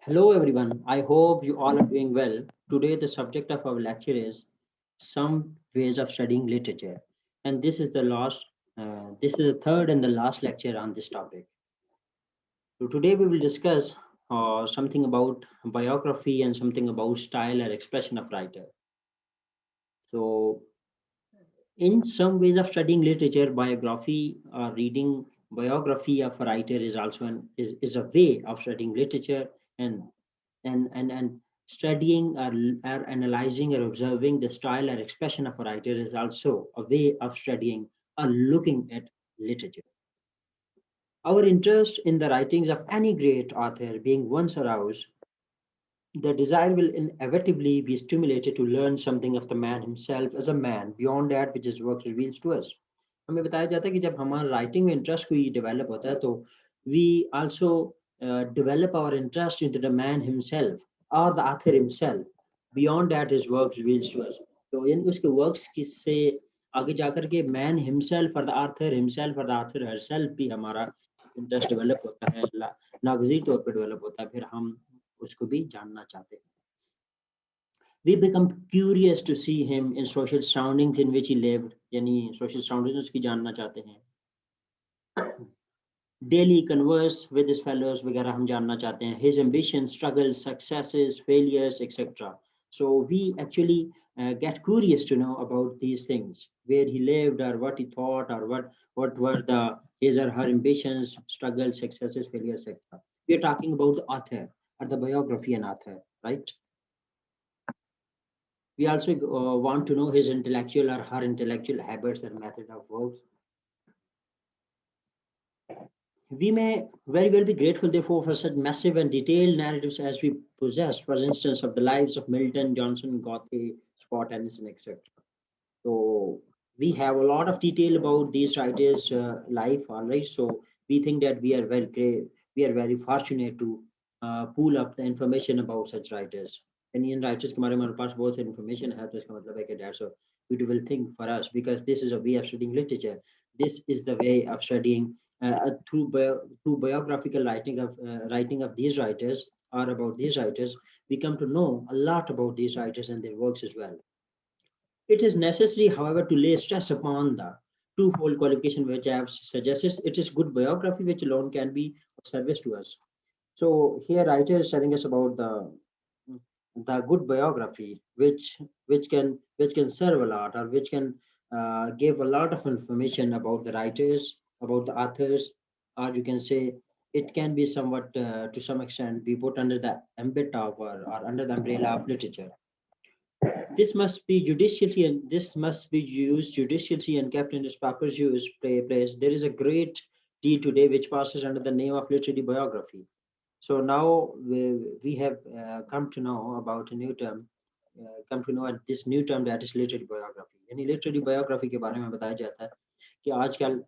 Hello everyone, I hope you all are doing well. Today the subject of our lecture is some ways of studying literature, and this is the third and the last lecture on this topic. So today we will discuss something about biography and something about style or expression of writer. So in some ways of studying literature, biography or reading biography of a writer is also is a way of studying literature, and and studying or analyzing or observing the style or expression of a writer is also a way of studying or looking at literature. Our interest in the writings of any great author being once aroused, the desire will inevitably be stimulated to learn something of the man himself as a man beyond that which his work reveals to us. हमें बताया जाता है कि जब हमारा writing में interest कोई develop होता है तो we also develop our interest into the man himself or the author himself beyond that his work reveals to us. तो यानी उसके वर्क्स से आगे जाकर के मैन हिमसेल्फ और द आर्थर हिमसेल्फ और द आर्थर हरसेल्फ भी हमारा इंटरेस्ट डेवलप होता है, नागजी तौर पर डेवलप होता है, फिर हम उसको भी जानना चाहते हैं. We become curious to see him in social surroundings in which he lived, यानी social surroundings उसकी जानना चाहते हैं. Daily converse with his fellows वगैरह हम जानना चाहते हैं. His ambitions, struggles, successes, failures, etc. So we actually get curious to know about these things, where he lived or what he thought or what were the his or her ambitions, struggles, successes, failures, etc. We are talking about the author or the biography and author, right? We also want to know his intellectual or her intellectual habits and method of work. We may very well be grateful, therefore, for such massive and detailed narratives as we possess, for instance, of the lives of Milton, Johnson, Goethe, Scott, Tennyson, etc. So we have a lot of detail about these writers' life, all right. So we think that we are very great, we are very fortunate to pull up the information about such writers. Indian writers के बारे में हमारे पास बहुत सारी information है, तो इसका मतलब है कि that's a beautiful thing for us because this is a way of studying literature. This is the way of studying through biographical writing of these writers or about these writers. We come to know a lot about these writers and their works as well. It is necessary, however, to lay stress upon the twofold qualification which I have suggested. It is good biography which alone can be of service to us. So here writer is telling us about the good biography which can serve a lot or which can give a lot of information about the writers, about the authors, or you can say it can be somewhat to some extent be put under the ambit of or under the umbrella of literature. This must be used judiciously and kept in its proper place. There is a great deal today which passes under the name of literary biography. So now we have come to know about a new term, this new term that is literary biography. यानी literary biography के बारे में बताया जाता है कि आजकल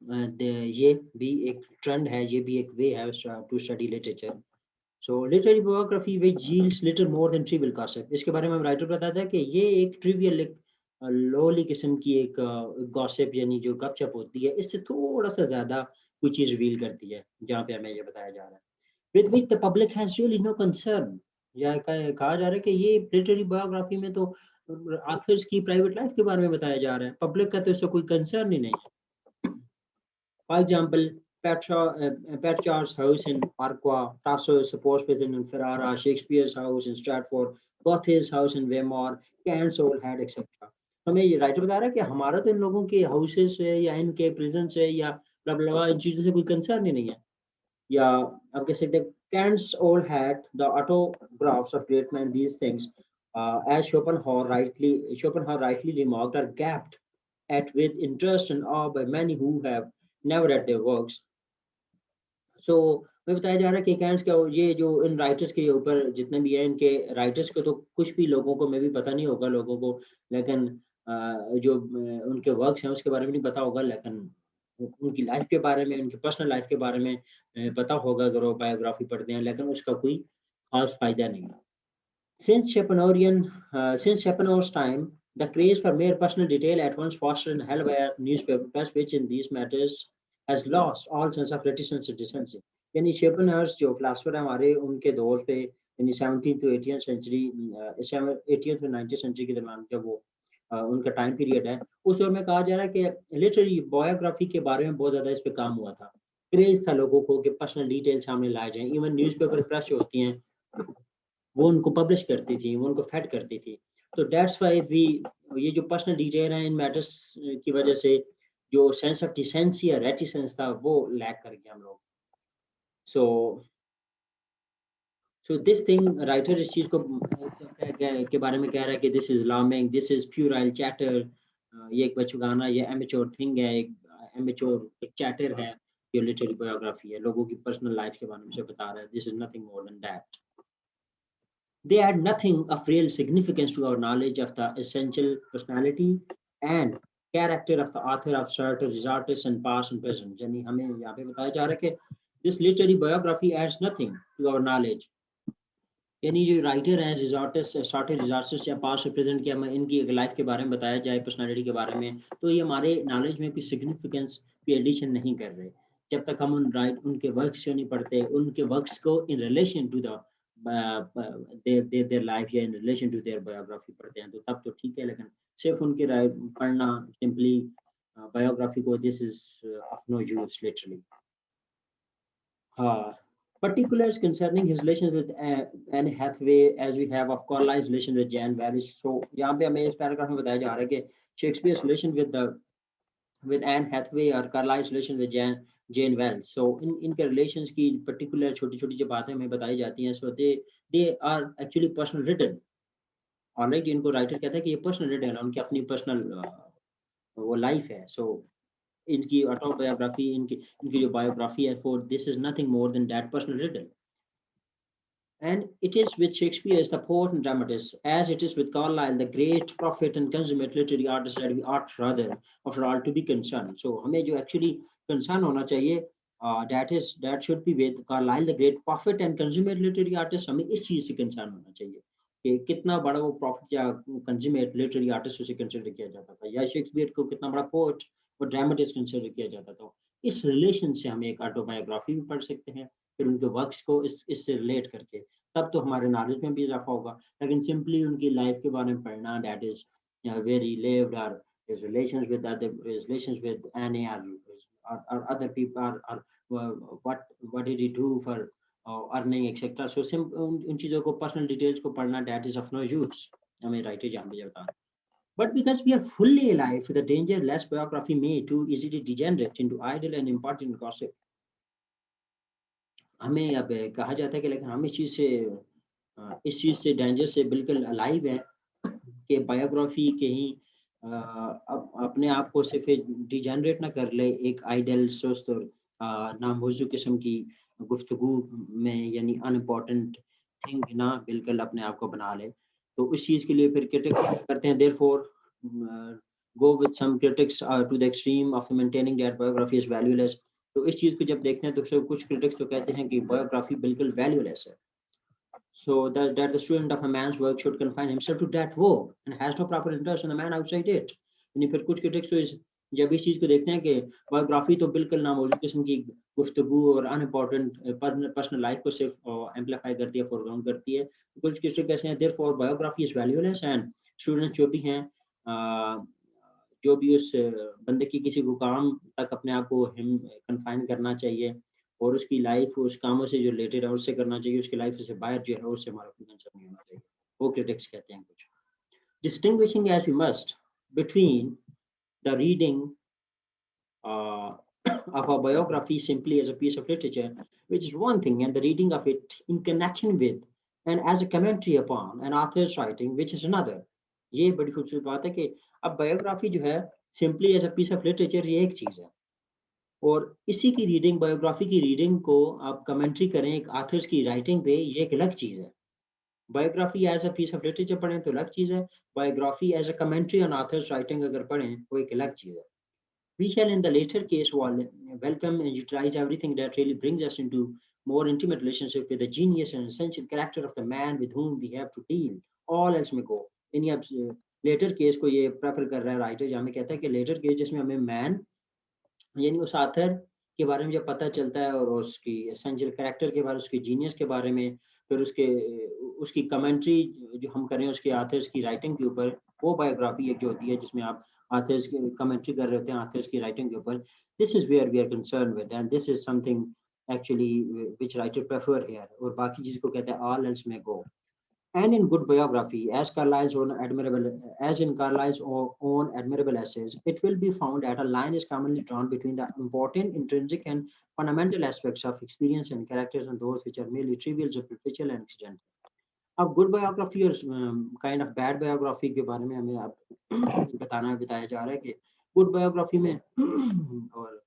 ये भी एक ट्रेंड है, ये भी एक वे है to study literature. So literary biography which yields little more than trivial gossip. इसके बारे में हम राइटर बताता है कि ये एक ट्रिवियल एक लोली किस्म की एक गॉसिप यानी जो गपशप होती है, इससे थोड़ा सा ज्यादा कोई चीज रिवील करती है, जहाँ पे हमें ये बताया जा रहा है. With which the public has really no concern. या कहा जा रहा है कि ये लिटरेरी बायोग्राफी में तो ऑथर्स की प्राइवेट लाइफ के बारे में बताया जा रहा है, पब्लिक का तो इससे कोई कंसर्न ही नहीं है. For example, Petrarch's house in Arqua, Tasso's supposed prison in Ferrara, Shakespeare's house in Stratford, Goethe's house in Weimar, Kant's old head, etc. हमें ये राइटर बता रहा है कि हमारा तो इन लोगों के हाउसेस से या इनके प्रिजन से या ब्ला ब्ला इन चीजों से कोई कंसर्न ही नहीं है. या आप कह सकते हैं Kant's old hat, the autographs of great men, these things, as Schopenhauer rightly remarked, are gapped at with interest and awe by many who have never read their works. So मैं बताया जा रहा है कि कैंस का ये जो इन writers के ऊपर जितने भी हैं इनके राइटर्स को तो कुछ भी लोगों को में भी पता नहीं होगा लोगों को, लेकिन जो उनके वर्क्स हैं उसके बारे में नहीं पता होगा, लेकिन उनकी लाइफ के बारे में, उनकी पर्सनल लाइफ के बारे में पता होगा अगर वो बायोग्राफी पढ़ते हैं, लेकिन उसका कोई खास फायदा नहीं है. Since Schopenhauer's time, the craze for mere personal detail at once fostered and held by a newspaper press, which in these matters has lost all sense of reticence and decency. यानी शेपनहर्स जो फिलासफर है हमारे, उनके दौर पे यानी 17th to 18th century, 18th to 19th century के दरमियान जब वो उनका टाइम पीरियड है, उस दौर में कहा जा रहा है कि लिटरेरी बायोग्राफी के बारे में बहुत ज़्यादा इस पे काम हुआ था। क्रेज़ था लोगों को कि पर्सनल डिटेल सामने लाए जाएँ। इवन न्यूज़पेपर प्रेस जो होती हैं, वो उनको पब्लिश करती थी, वो उनको फेड करती थी। तो दैट्स व्हाई वी ये जो पर्सनल डिटेल है इन मैटर्स की वजह से जो सेंस ऑफ डिसेंसी या रेटिसेंस था वो लैक कर गए हम लोग। सो सो दिस थिंग राइटर इस चीज़ को के बारे में कह रहा है कि this is alarming, this is puerile chatter. ये एक बचगाना, ये एमेच्योर थिंग है, एक एमेच्योर एक चैटर है, ये लिटरेरी बायोग्राफी है, लोगों की पर्सनल लाइफ के बारे में से बता रहा है। This is nothing more than that. They add nothing of real significance to our knowledge of the essential personality and character of the author of certain artists and past and present. यानी हमें यहाँ पे बताया जा रहा है कि this literary biography adds nothing to our knowledge. यानी जो राइटर हैं रिजॉर्टिस्ट शॉर्टेज रिजॉर्टिस्ट या पास्ट प्रेजेंट क्या इनकी लाइफ के बारे में बताया जाए, पर्सनालिटी के बारे में, तो ये हमारे नॉलेज में कोई सिग्निफिकेंस की एडिशन नहीं कर रहे जब तक हम उनके वर्क्स को नहीं पढ़ते, उनके वर्क्स को in relation to the their life या in relation to their biography पढ़ते हैं, तो तब तो ठीक है। लेकिन सिर्फ उनकी पढ़ना सिंपली बायोग्राफी को, this is of no use literally. हाँ, particulars concerning his relations with Anne Hathaway, as we have of Carlyle's relation with Jane Wells. So यहाँ पे हमें इस पैराग्राफ में बताया जा रहा है कि Shakespeare's relation with Anne Hathaway और Carlyle's relation with Jane Wells. So इनके relations की particular छोटी-छोटी जो बातें हमें बताई जाती हैं, so they are actually personal written. Alright, इनको राइटर कहता है कि ये पर्सनल रिटन है, उनकी अपनी पर्सनल वो लाइफ है। सो इनकी ऑटोबायोग्राफी, इनकी इनकी जो बायोग्राफी है, for this is nothing more than that personal written. And it is with Shakespeare as the poet and dramatist, as it is with Carlyle, the great prophet and consummate literary artist, that we ought rather, after all, to be concerned. So हमें जो actually concern होना चाहिए, that should be with Carlyle, the great prophet and consummate literary artist. हमें इस चीज से concern होना चाहिए कि कितना बड़ा वो prophet या consummate literary artist उसे consider किया जाता था, या शेक्सपियर को कितना बड़ा poet और dramatist consider किया जाता था। इस relation से हम एक autobiography भी पढ़ सकते हैं, फिर उनके वर्क्स को इससे रिलेट करके, तब तो हमारे नॉलेज में भी इजाफा होगा। लेकिन सिंपली उनकी लाइफ के बारे में पढ़ना, that is where he lived और his relations with Annie or other people, or what did he do for earning etc. So उन चीजों को, पर्सनल डिटेल्स को पढ़ना, that is of no use, हमें राइटर जहाँ भी बता। But because we are fully alive to the danger less biography may too easily degenerate into idle and important gossip. हमें अब कहा जाता है कि लेकिन हम इस चीज़ से डेंजर से बिल्कुल अलाइव है कि बायोग्राफी के ही अपने आप को सिर्फ डिजेनरेट ना कर ले एक आइडल सुस्त और नामौजू किस्म की गुफ्तगू में, यानी अनइम्पोर्टेंट थिंग ना बिल्कुल अपने आप को बना ले। तो उस चीज़ के लिए फिर क्रिटिक्स करते हैं, therefore go with some critics to the extreme of maintaining that biography is valueless. तो इस चीज़ को जब देखते हैं तो फिर कुछ क्रिटिक्स तो कहते हैं कि बायोग्राफी बिल्कुल वैल्यूलेस है। So that the student of a man's work should confine himself to that work and has no proper interest in the man outside it. यानी फिर कुछ critics तो जब इस चीज़ को देखते हैं कि बायोग्राफी तो बिल्कुल नामौजूद किस्म की गुफ्तगू और अनइम्पोर्टेंट पर्सनल लाइफ को सिर्फ एम्पलीफाई करती है, फोरग्राउंड करती है, कुछ critics कहते हैं therefore biography is valueless and students जो भी हैं जो भी उस बंदे की किसी को काम तक अपने आप को हिम कन्फाइन करना चाहिए और उसकी लाइफ उस कामों से जो रिलेटेड है उससे करना चाहिए, उसकी लाइफ से बाहर जो है उससे हमारा कोई कंसर्न नहीं होना चाहिए, वो क्रिटिक्स कहते हैं कुछ। Distinguishing as we must between the reading of a biography simply as a piece of literature, which is one thing, and the reading of it in connection with and as a commentary upon an author's writing, which is another. ये बड़ी खूबसूरत बात है कि अब biography जो है simply as a piece of literature ये एक चीज है, और इसी की रीडिंग, बायोग्राफी की रीडिंग को आप कमेंट्री करें एक ऑथर्स की राइटिंग पे, ये एक अलग चीज है। Biography as a piece of literature पढ़ें तो अलग चीज है, biography as a commentary on author's writing अगर पढ़ें वो एक अलग चीज है। We shall in the later case welcome and utilize everything that really brings us into more intimate relationship with the genius and essential character of the man with whom we have to deal. All else may go. यानी अब letter case को ये prefer कर रहा है writer, जहाँ में कहता है कि लेटर केस जिसमें हमें मैन यानी उस आथर के बारे में जब पता चलता है और उसकी एसेंशियल कैरेक्टर के बारे में, उसके जीनियस के बारे में, फिर उसकी कमेंट्री जो हम कर रहे हैं उसके ऑथर्स की राइटिंग के ऊपर, वो बायोग्राफी एक जो होती है जिसमें आप ऑथर्स की कमेंट्री कर रहे होते हैं ऑथर्स की राइटिंग के ऊपर, this is where we are concern with and this is something actually which writer prefer here, और बाकी चीज को कहते हैं ऑल एल्स में go. And in good biography, as in Carlyle's own admirable essays, it will be found that a line is commonly drawn between the important intrinsic and fundamental aspects of experience and characters and those which are merely trivial, superficial, and accidental. अब good biography और kind of bad biography के बारे में हमें आप बताया जा रहा है कि गुड बायोग्राफी में और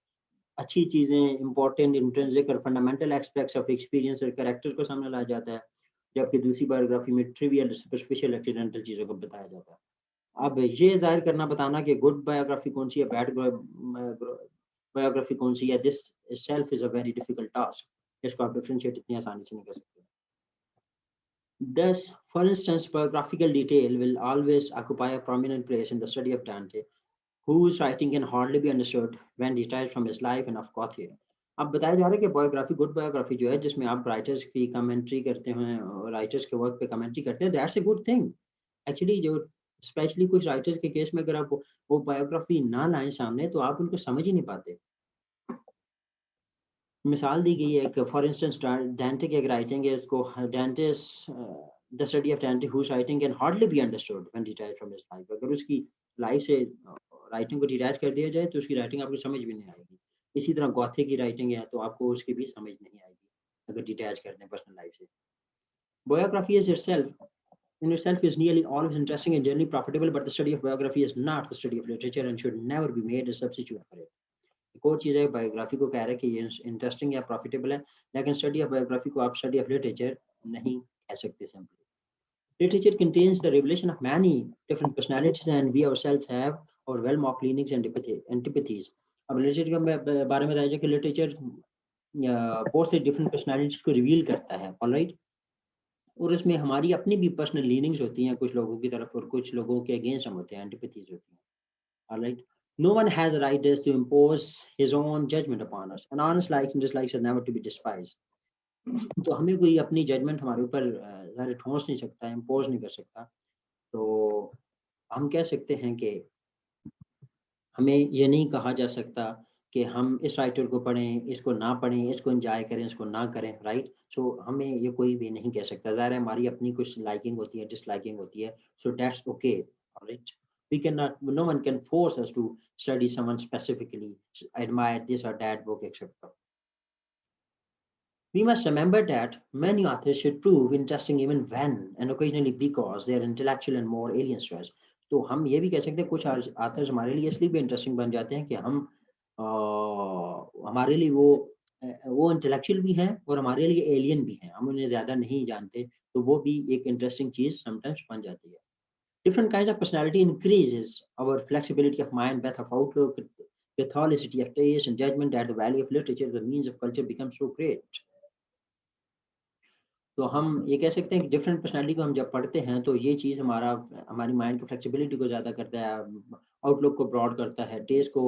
अच्छी चीजें, इंपॉर्टेंट इंट्रिंसिक और फंडामेंटल एस्पेक्ट्स ऑफ एक्सपीरियंस और कैरेक्टर्स को सामने लाया जाता है, जबकि दूसरी बायोग्राफी में ट्रिवियल, सुपरफिशियल, एक्सीडेंटल चीजों को बताया जाता है. अब ये जाहिर करना बताना कि गुड बायोग्राफी कौन सी है, बैड बायोग्राफी कौन सी है, this self is a very difficult task. इसको आप डिफरेंशिएट इतनी आसानी से नहीं कर सकते. Thus, for instance, biographical detail will always occupy a prominent place in the study of Dante, whose writing can hardly be understood when detached from his life and of Gautier. अब बताया जा रहा है कि बायोग्राफी, गुड बायोग्राफी जो है जिसमें आप राइटर्स की कमेंट्री करते हैं और राइटर्स के वर्क पे कमेंट्री करते हैं, that's a good thing actually. जो स्पेशली कुछ राइटर्स के केस में अगर आप वो बायोग्राफी ना लाएं सामने तो आप उनको समझ ही नहीं पाते. मिसाल दी गई है कि फॉर इंस्टेंस डांटे की अगर राइटिंग है, इसको Dante's the study of Dante whose writing can hardly be understood when detached from his life. अगर उसकी लाइफ से राइटिंग को डिटैच कर दिया जाए तो उसकी राइटिंग आपको समझ भी नहीं आएगी. इसी तरह गौथे की राइटिंग है तो आपको उसकी भी समझ नहीं आएगी अगर डिटैच कर दें पर्सनल लाइफ से. Biography is itself in itself is nearly always interesting and generally profitable, but the study of biography is not the study of literature and should never be made a substitute for it. एक और चीज़ है, biography को कह रहा है कि ये interesting या प्रॉफिटेबल है, लेकिन स्टडी ऑफ बायोग्राफी को आप स्टडी ऑफ लिटरेचर नहीं कह सकते simply. Literature contains the revelation of many different personalities and we ourselves have our realm of leanings and antipathies. अब लिटरेचर के बारे में बताया जाए कि लिटरेचर बहुत से डिफरेंट पर्सनालिटीज को रिवील करता है, ऑलराइट, और इसमें हमारी अपनी भी पर्सनल लीनिंग्स होती हैं कुछ लोगों की तरफ और कुछ लोगों के अगेंस्ट हम होते हैं, एंटीपैथीज होती हैं. Alright. No one has the right to impose his own judgment upon us. And honest likes and dislikes are never to be despised. तो हमें कोई अपनी जजमेंट हमारे ऊपर ज़्यादा ठोंस नहीं सकता, इम्पोज नहीं कर सकता. तो हम कह सकते हैं कि हमें ये नहीं कहा जा सकता कि हम इस राइटर को पढ़ें, इसको ना पढ़ें, इसको एंजॉय करें, इसको ना करें, राइट. सो हमें ये कोई भी नहीं कह सकता. ज़ाहिर है हमारी अपनी कुछ लाइकिंग होती है, डिसलाइकिंग होती है. So that's okay, alright. We cannot, no one can force us to study someone specifically, admire this or that book, etc. We must remember that many authors should prove interesting even when and occasionally because they are intellectual and more alien to us. तो हम ये भी कह सकते हैं कुछ authors हमारे लिए इसलिए भी इंटरेस्टिंग बन जाते हैं कि हम हमारे लिए वो इंटेलेक्चुअल भी हैं और हमारे लिए एलियन भी हैं, हम उन्हें ज़्यादा नहीं जानते, तो वो भी एक इंटरेस्टिंग चीज़ समटाइम्स बन जाती है. Different kinds of personality increases our flexibility of mind, breadth of outlook, catholicity of taste and judgment that the value of literature, the means of culture becomes so great. तो हम ये कह सकते हैं कि डिफरेंट पर्सनैलिटी को हम जब पढ़ते हैं तो ये चीज़ हमारी माइंड की फ्लेक्सिबिलिटी को ज़्यादा करता है, आउटलुक को ब्रॉड करता है, टेस्ट को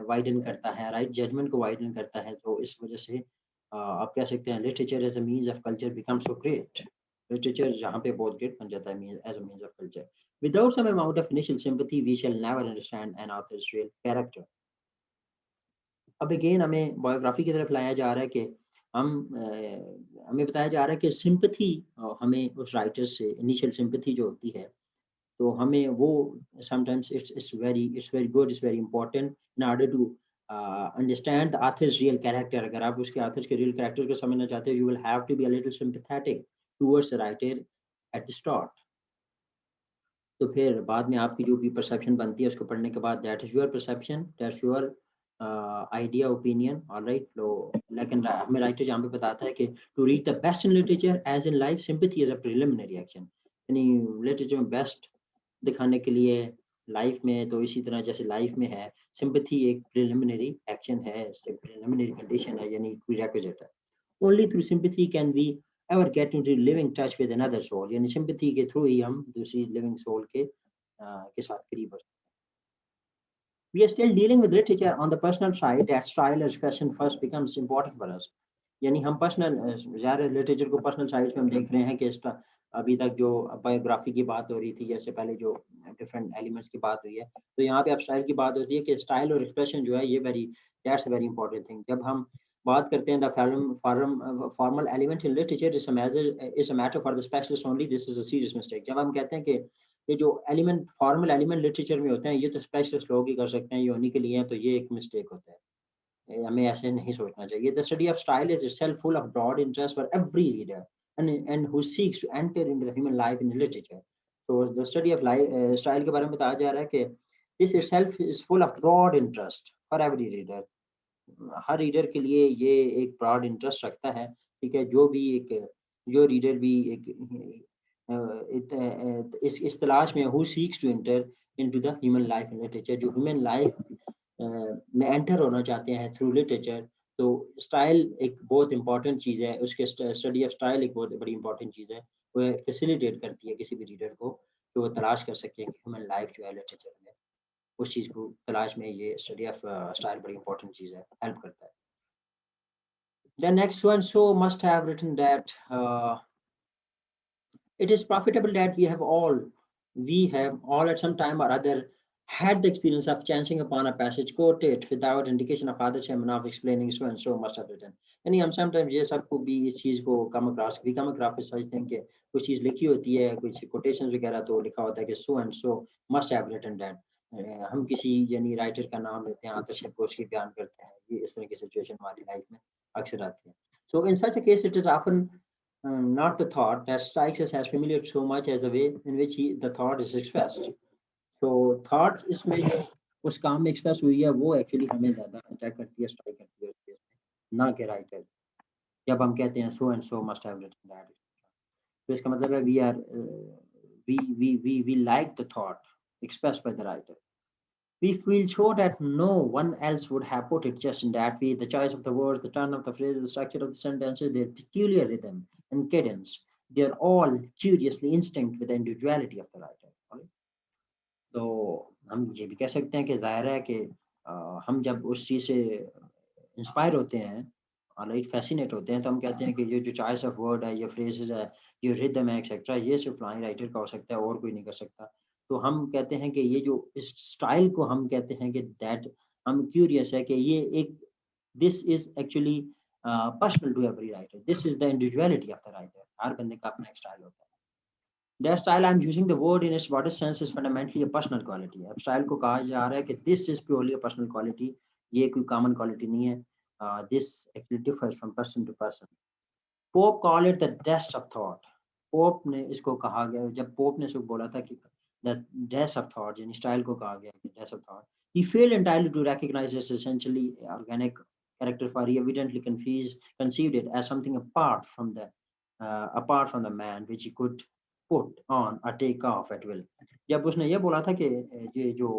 वाइडन करता है, राइट, जजमेंट को वाइडन करता है. तो इस वजह से आप कह सकते हैं literature as a means of culture become so great. Literature जहाँ पे बहुत ग्रेट बन जाता है as a means of culture. Without some amount of initial sympathy, we shall never understand an author's real character. अब अगेन हमें biography की तरफ लाया जा रहा है कि हमें बताया जा रहा है कि सिंपैथी हमें उस राइटर से इनिशियल सिंपैथी जो होती है तो हमें वो sometimes it's very good, it's very important in order to understand the author's real character. अगर आप उसके ऑथर्स के रियल कैरेक्टर को समझना चाहते हो, you will have to be a little sympathetic towards the writer at the start. तो फिर बाद में आपकी जो भी परसेप्शन बनती है उसको पढ़ने के बाद, that is your perception, that's your idea, opinion, alright. तो लेकिन हमें राइटर यहाँ पे बताता है कि to read the best in literature as in life, sympathy is a preliminary action. यानी लिटरेचर में बेस्ट दिखाने के लिए लाइफ में, तो इसी तरह जैसे लाइफ में है, सिंपैथी एक प्रिलिमिनरी एक्शन है, एक प्रिलिमिनरी कंडीशन है, यानी प्रीरेक्विजिट है. Only through sympathy can be ever get into living touch with another soul. यानी सिंपैथी के थ्रू ही हम दूसरी लिविंग सोल के साथ करीब हो सकते We are still dealing with literature on the personal side. That style expression first becomes important for us. यानी हम पर्सनल ज़्यादा लिटरेचर को पर्सनल साइड पे हम देख रहे हैं कि इसका अभी तक जो बायोग्राफी की बात हो रही थी, जैसे पहले जो डिफरेंट एलिमेंट्स की बात हुई है, तो यहाँ पे अब स्टाइल की बात होती है कि स्टाइल और एक्सप्रेशन जो है ये very that's a very important thing. जब हम बात करते हैं the formal element in literature is a matter for the specialist only, this is a serious mistake. जब हम कहते हैं कि ये जो एलिमेंट फॉर्मल एलिमेंट लिटरेचर में होते हैं ये तो स्पेशलिस्ट लोग ही कर सकते हैं, ये उन्हीं के लिए हैं, तो ये एक मिस्टेक होता है। हमें ऐसे नहीं सोचना चाहिए। The study of style is itself full of broad interest for every reader and who seeks to enter into the human life in literature. So the study of style के बारे में बताया जा रहा है कि this itself is full of broad interest for every reader. Her reader के लिए ये एक ब्रॉड इंटरेस्ट रखता है, ठीक है। जो रीडर भी इस तलाश में who seeks to enter into the human life in literature, जो ह्यूमन लाइफ में एंटर होना चाहते हैं थ्रू लिटरेचर। तो स्टाइल एक बहुत इंपॉर्टेंट चीज़ है, उसके स्टडी ऑफ स्टाइल एक बहुत बड़ी इंपॉर्टेंट चीज़ है। वो फैसिलिटेट करती है किसी भी रीडर को कि वो तलाश कर सके कि ह्यूमन लाइफ जो है लिटरेचर में, उस चीज़ को तलाश में ये स्टडी ऑफ स्टाइल बड़ी इंपॉर्टेंट चीज़ है, हेल्प करता है। The next one, so must have written that it is profitable that we have all at some time or other had the experience of chancing upon a passage quoted without indication of other chairman of explaining so and so must have written. यानी हम sometimes ये सबको भी इस चीज को come across समझते हैं कि कुछ चीज लिखी होती है, कुछ quotations वगैरह, तो लिखा होता है कि so and so must have written that। हम किसी यानी राइटर का नाम लेते हैं, आतरशिप को उसकी बयान करते हैं, ये इस तरह की सिचुएशन हमारी लाइफ में अक्सर आती है। So in such a case it is often not the thought that strikes us as familiar so much as the way in which the thought is expressed. So thought इसमें जो उस काम में express हुई है वो actually हमें ज़्यादा अटैक करती है, स्ट्राइक करती है उस केस में, ना कि राइटर। जब हम कहते हैं so and so must have written that, तो इसका मतलब है we like the thought expressed by the writer. We feel sure that no one else would have put it just in that way. The choice of the words, the turn of the phrases, the structure of the sentences, their peculiar rhythm and cadence, they are all curiously instinct with the individuality of the writer. तो हम ये भी कह सकते हैं कि ज़ाहिर है कि हम जब उस चीज़ से इंस्पायर होते हैं, राइट, फैसिनेट होते हैं, तो हम कहते हैं कि ये जो चॉइस ऑफ वर्ड है, ये फ्रेजेस है, ये रिदम है, एक्सेट्रा, ये सिर्फ फलानी राइटर का हो सकता है और कोई नहीं कर सकता। तो हम कहते हैं कि ये जो इस स्टाइल को हम कहते हैं कि दैट, हम क्यूरियस है कि ये एक, this is actually personal to every writer, this is the individuality of the writer. हर बंदे का अपना एक स्टाइल होता है। That style I am using the word in its broadest sense is fundamentally a personal quality. अब style को कहा जा रहा है कि this is purely a personal quality, ये कोई कॉमन क्वालिटी नहीं है। This actually differs from person to person. Pope call it the डेस्ट ऑफ थॉट। पोप ने इसको कहा गया, जब पोप ने इसको बोला था कि द डेस्ट ऑफ थॉट, यानी स्टाइल को कहा गया कि डेस्ट of thought, he failed entirely to recognize its essentially organic character, for he evidently conceived it as something apart from the man which he could put on or take off at will। जब उसने ये बोला था कि ये जो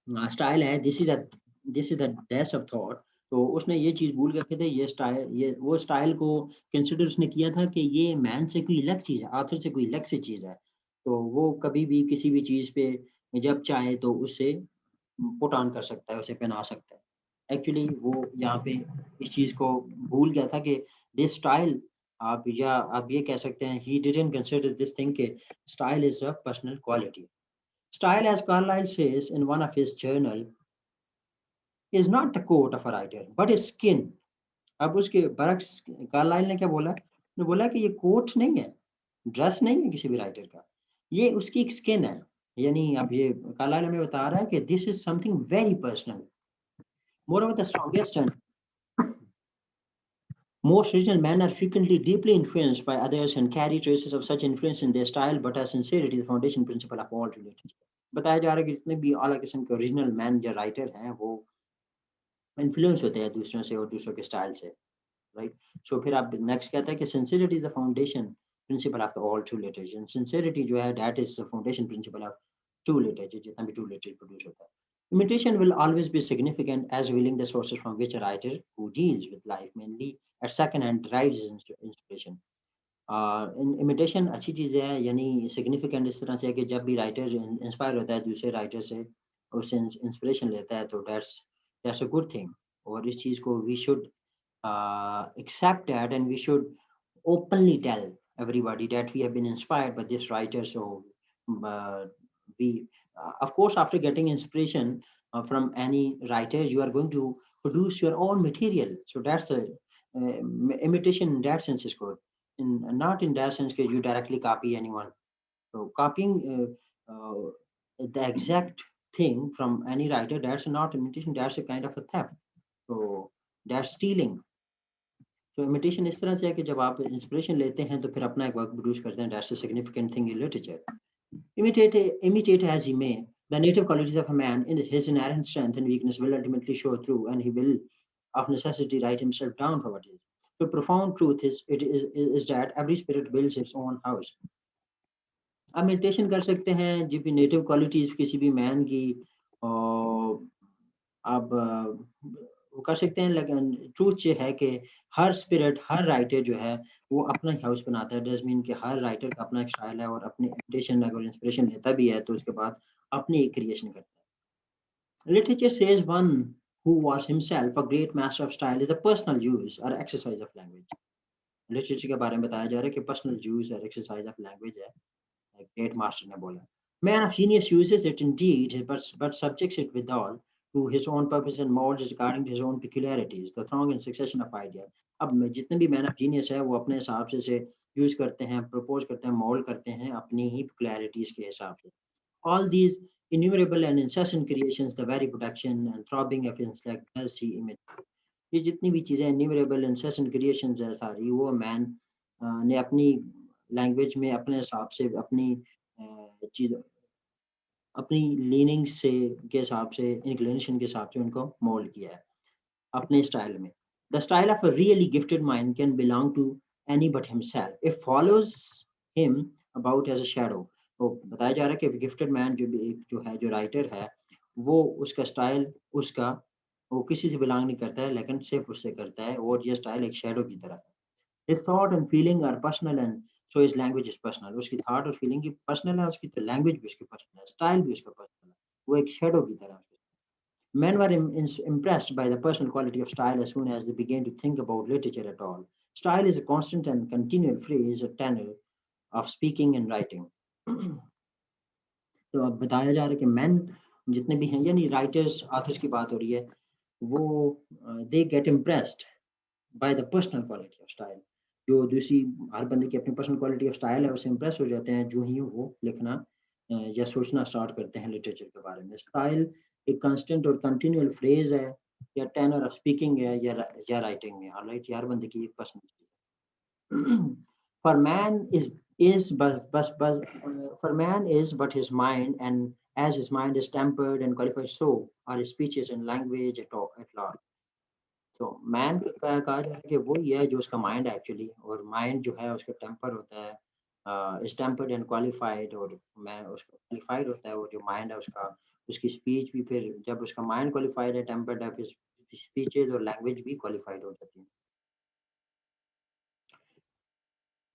style है, this is the डेस्ट ऑफ थॉट, तो उसने ये चीज भूल गए थे, ये वो स्टाइल को कंसिडर उसने किया था कि ये मैन से कोई अलग चीज है, आथर से कोई अलग सी चीज है। तो वो कभी भी किसी भी चीज पे जब चाहे तो उसे पुट ऑन कर सकता है, उसे पहना सकता है। एक्चुअली वो यहाँ पे इस चीज को भूल गया था कि दिस स्टाइल, आप ये कह सकते हैं, he didn't consider this thing के style is a personal quality. Style, as Carlyle says in one of his journal, is not the coat of a writer, but his skin। अब उसके बरक्स Carlisle ने क्या बोला? उसने बोला कि ये कोट नहीं है, ड्रेस नहीं है किसी भी राइटर का, ये उसकी एक स्किन है। यानी अब ये कार्लाइल हमें बता रहा है कि this is something very personal. Moreover, the strongest and most original men are frequently deeply influenced by others and carry traces of such influence in their style, but as sincerity, the foundation principle of all literature। बताया जा रहा है कि जितने भी आला किस्म के ओरिजिनल मैन या राइटर हैं, वो इन्फ्लुएंस होते हैं दूसरों से और दूसरों के स्टाइल से, राइट। सो फिर आप नेक्स्ट कहता है कि sincerity is the foundation principle of all true literature. Sincerity जो है, that is the foundation principle of true literature, जितना भी ट्रू लिटरेचर प्रोड्यूस होता है। Imitation will always be significant as revealing the sources from which a writer who deals with life mainly at second hand derives his inspiration। Imitation अच्छी चीज़ है, यानी significant इस तरह से है कि जब भी राइटर इंस्पायर होता है दूसरे राइटर से, उससे इंस्पिरेशन लेता है, तो दैट्स अ गुड थिंग। और इस चीज़ को we should accept that, and we should openly tell everybody that we have been inspired by this writer. So we of course, after getting inspiration from any writer, you are going to produce your own material. So that's the imitation in that sense is good, not in that sense that you directly copy anyone. So copying the exact thing from any writer, that's not imitation, that's a kind of a theft. So that's stealing. तो imitation इस तरह से है कि जब आप inspiration लेते हैं तो फिर अपना एक वर्क प्रोड्यूस करते हैं, that's a significant thing in literature. Imitate as he may, the native qualities of a man in his inherent strength and weakness will ultimately show through, and he will of necessity write himself down for what he is. The profound truth is that every spirit builds its own house. आप meditation कर सकते हैं जी भी native qualities किसी भी man की, और आप वो कर सकते हैं, लेकिन ट्रूथ ये है कि हर स्पिरिट, हर राइटर जो है वो अपना हाउस बनाता है। डज मीन कि हर राइटर का अपना एक स्टाइल है और अपनी इमिटेशन अगर इंस्पिरेशन लेता भी है तो उसके बाद अपनी एक क्रिएशन करता है। Literature says one who was himself a great master of style is the personal use or exercise of language। Literature के बारे में बताया जा रहा है कि पर्सनल यूज और एक्सरसाइज ऑफ लैंग्वेज है, great master ने बोला। Man of genius uses it indeed, but subjects it withal to his own purpose and molds according to his own peculiarities, the throng and succession of ideas। अब जितने भी man of genius है वो अपने हिसाब से यूज करते हैं, प्रपोज करते हैं, मोल्ड करते हैं अपनी ही peculiarities के हिसाब से। All these innumerable and incessant creations, the very production and throbbing of intellect does he image। ये जितनी भी चीजें innumerable incessant creations है सारी, वो मैन ने अपनी लैंग्वेज में अपने हिसाब से अपनी चीज, अपनी लीनिंग से के हिसाब से, इंक्लिनेशन के हिसाब से उनको मोल्ड किया है अपने स्टाइल में। The style of a really gifted mind can belong to any but himself, it follows him about as a shadow. तो बताया जा रहा है कि गिफ्टेड मैन जो भी एक जो है, जो राइटर है, वो उसका स्टाइल, उसका वो किसी से बिलोंग नहीं करता है, लेकिन सिर्फ उससे करता है, और ये स्टाइल एक शैडो की तरह है। His thought and feeling are personal, and so his language is personal। उसकी thought और feeling की personal है, उसकी तो language भी उसकी personal है, style भी उसका personal है, वो एक shadow की तरह है। Men were impressed by the personal quality of style as soon as they began to think about literature at all। Style is a constant and continual phrase, a tenor of speaking and writing। तो अब बताया जा रहा है कि men जितने भी हैं, यानी writers, authors की बात हो रही है, वो they get impressed by the personal quality of style। जो दूसरी, हर बंदे की अपनी पर्सनल क्वालिटी ऑफ स्टाइल है, उससे इंप्रेस हो जाते हैं जो ही वो लिखना या सोचना स्टार्ट करते हैं लिटरेचर के बारे में। स्टाइल एक कांस्टेंट और कंटिन्यूअल फ्रेज है, या टेनर ऑफ स्पीकिंग है, या राइटिंग है। ऑलराइट, हर बंदे की एक पर्सनल चीज है। For man is for man is but his mind, and as his mind is tempered and qualified, so are his speeches and language at large। तो man का कहा जाए कि वो ये है जो उसका माइंड है एक्चुअली, और माइंड जो है उसका टेम्पर होता है, इज टेम्पर्ड एंड क्वालिफाइड, और मैं उसका क्वालिफाइड होता है वो जो माइंड है उसका, उसकी स्पीच भी, फिर जब उसका माइंड क्वालिफाइड है, टेम्पर्ड है, फिर स्पीचेज और लैंग्वेज भी क्वालिफाइड हो जाती है।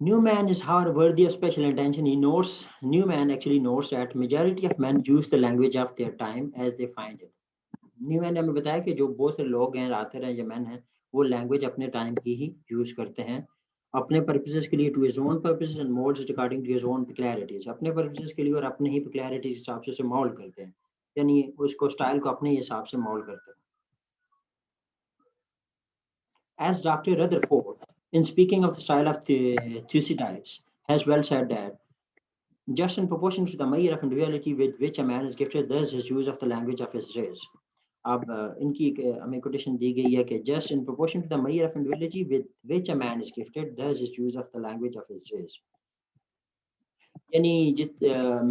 Newman is however worthy of special attention। Newman actually knows that majority of men use the language of their time as they find it। Newman ने हमें बताया कि जो बहुत से लोग हैं, रातर हैं, यमन हैं, वो लैंग्वेज अपने टाइम की ही यूज करते हैं अपने पर्पसेस के लिए, to his own purposes and moulds it according to his own peculiarities. अपने पर्पसेस के लिए और अपने ही पेक्युलियरिटीज के हिसाब से उसे मोल्ड करते हैं, यानी उसको स्टाइल को अपने हिसाब से मोल्ड करते हैं। As Dr. Rutherford, in speaking of the style of the Thucydides, has well said that just in proportion to the measure of individuality with which a man is gifted, thus his use of the language of his race। अब इनकी हमें quotation दी गई है कि just in proportion to the measure of individuality with which a man is gifted, thus his use of the language of his race। यानी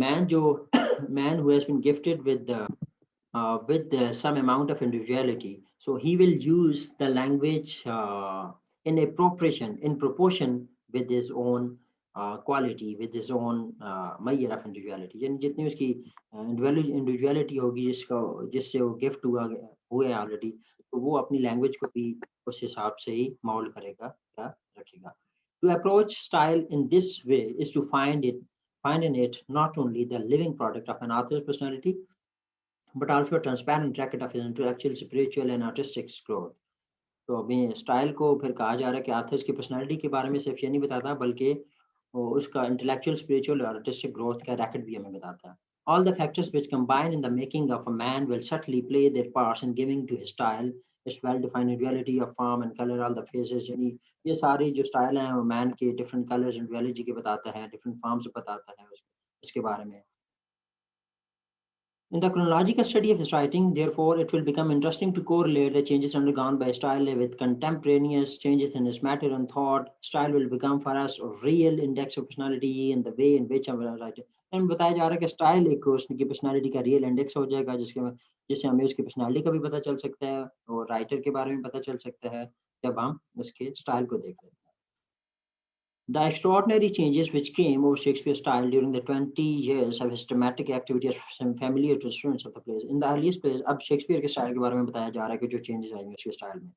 man जो man who has been gifted with some amount of individuality, so he will use the language in proportion with his own quality, with his own measure of individuality। यानी जितनी उसकी individuality होगी, जिससे वो gift हुए already, तो वो अपनी लैंग्वेज को भी उस हिसाब से ही मोल्ड करेगा या रखेगा। To approach style in this way is to find in it not only the living product of an author's personality, but also a transparent record of his intellectual, spiritual and artistic growth. तो अभी style को फिर कहा जा रहा है कि authors की पर्सनैलिटी के बारे में सिर्फ ये नहीं बताता, बल्कि वो उसका इंटेलेक्चुअल, स्पिरिचुअल और आर्टिस्टिक ग्रोथ का रैकेट भी हमें बताता है। All the factors which combine in the making of a man will certainly play their parts in giving to his style its well-defined duality of form and color, all the phases। यानी ये सारी जो style हैं वो man के different colours and duality के बताता है, डिफरेंट फॉर्म्स बताता है उसके बारे में। In the chronological study of his writing, therefore, it will become interesting to correlate the changes undergone by style with contemporaneous changes in his matter and thought. Style will become for us a real index of personality in the way in which our writer। And बताया जा रहा है कि style एक उसकी personality का real index हो जाएगा, जिससे हमें उसकी पर्सनालिटी का भी पता चल सकता है और राइटर के बारे में पता चल सकता है जब हम उसके स्टाइल को देख लेते हैं। The extraordinary changes which came over Shakespeare's style during the 20 years of his dramatic activity are familiar to students of the plays. In the earliest plays, अब शेक्सपियर के स्टाइल के बारे में बताया जा रहा है कि जो changes आएंगे उसके स्टाइल में।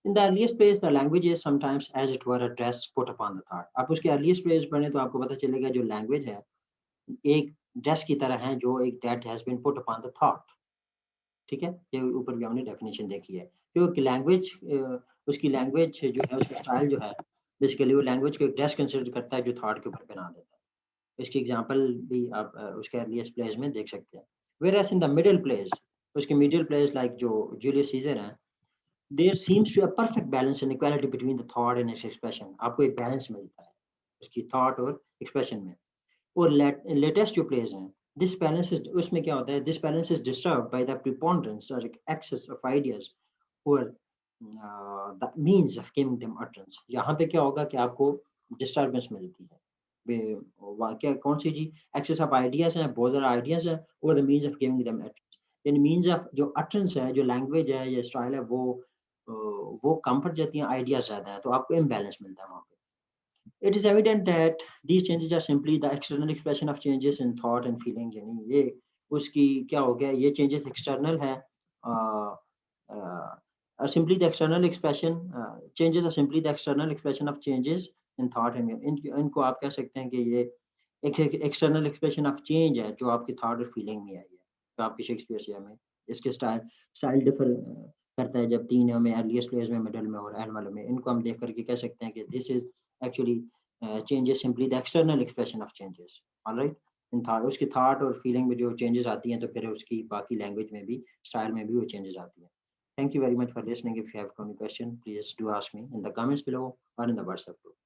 In the earliest plays, the language is sometimes as it were a dress put upon the thought। आप उसके earliest plays पढ़ें तो आपको पता चलेगा जो language है एक ड्रेस की तरह है जो एक that has been put upon the thought। ठीक है, ये ऊपर भी हमने डेफिनेशन देखी है। क्योंकि लैंग्वेज उसकी लैंग्वेज जो है उसका स्टाइल जो है बेसिकली वो लैंग्वेज को एक ड्रेस कंसिडर करता है जो थॉट के ऊपर पहना देता है। इसकी एग्जांपल भी आप उसके अर्लीस्ट प्लेस में देख सकते हैं। Whereas in the middle plays, उसके middle plays like जो जूलियस सीजर हैं, there seems to be a perfect balance and equality between the thought and its expression। आपको एक बैलेंस मिलता है उसकी थॉट और एक्सप्रेशन में। और लेटेस्ट जो प्लेस हैं, दिस बैलेंस इज उसमें क्या होता है, this balance is disturbed by the preponderance और एक्सेस ऑफ आइडियाज और the means of giving them utterance। यहाँ पे क्या होगा कि आपको डिस्टर्बेंस मिलती है। क्या कौन सी जी, एक्सेस ऑफ आइडियाज हैं, बहुत सारे आइडियाज हैं और the means of giving them utterance। यानी मींस ऑफ जो utterance है, जो लैंग्वेज है या स्टाइल है वो कम पड़ जाती है, आइडियाज ज्यादा है, तो आपको इम्बैलेंस मिलता है वहाँ पे। It is evident that these changes are simply the external expression of changes in thought and feeling। यानी ये उसकी क्या हो गया, ये changes external है, are simply the external expression, changes are simply the external expression of changes in thought and इनको आप कह सकते हैं कि ये एक external expression of change है जो आपकी thought और feeling में आई है, जो आपकी शेक्सपियर से हमें इसके स्टाइल डिफर करता है जब तीन हमें अर्लीस्ट प्लेस में, मिडल में और एंड वाले में, इनको हम देख करके कह सकते हैं कि this is actually changes simply the external expression of changes। all right, in thought उसकी thought और feeling में जो changes आती हैं तो फिर उसकी बाकी language में भी, style में भी वो changes आती हैं। Thank you very much for listening। If you have any question, please do ask me in the comments below or in the WhatsApp group।